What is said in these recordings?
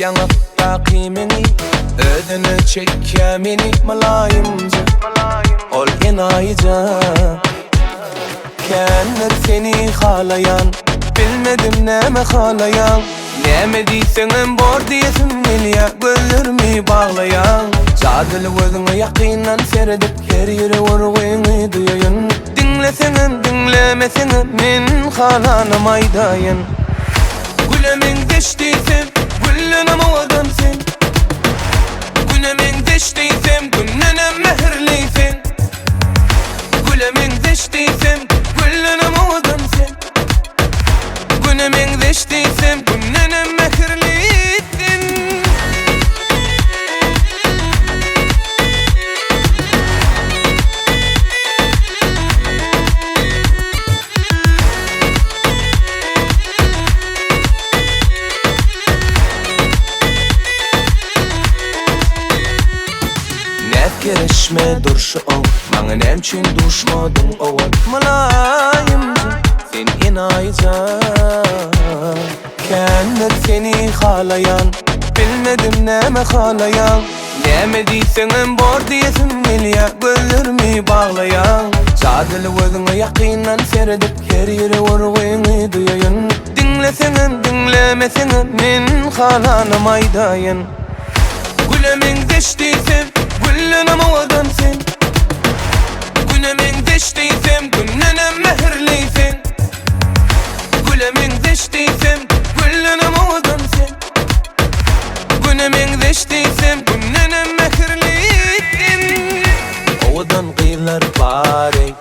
Yanıkta kıymeni ödünü çekemeni malayımcı ol enayıca. Kenler seni halayan bilmedim neme halayan. Neme deysenin bor diyesin geliye gözlerimi bağlayan. Cadıl gözüne yakinen seyredip her yere vurguyunu duyayın. Dinlesenin dinlemesenin min halanım aydayın. Gülemin deştiysem güllüne mavadansın. Gülemin deştiysem güllüne mehirliysin. Gülemin deştiysem güllüne mavadansın. Gülemin deştiysem güllüne mehirliysin. Kerişme durşu ol, bana nemçin düşmadın oğul. Malayımcı, sen enayıca. Kenler seni halayan, bilmedim neme halayan. Neme deysenin bor diyesin geliye gözlerimi bağlayan. Cadıl gözüne yakinen seyredip her yere vurguyunu duyayın. Dinlesenin dinlemesenin min halanım aydayın. Gülemin deştiysem güllüne mavadansın. Gülemin deştiysem güllüne mehirliysin. Gülemin deştiysem güllüne mavadansın. Gülemin deştiysem güllüne mehirliysin. Ovadan kıyılar bari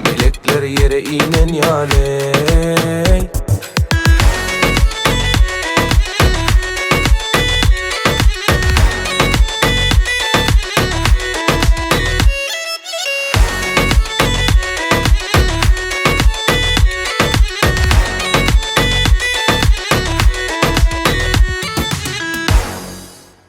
melekler yere inen yale.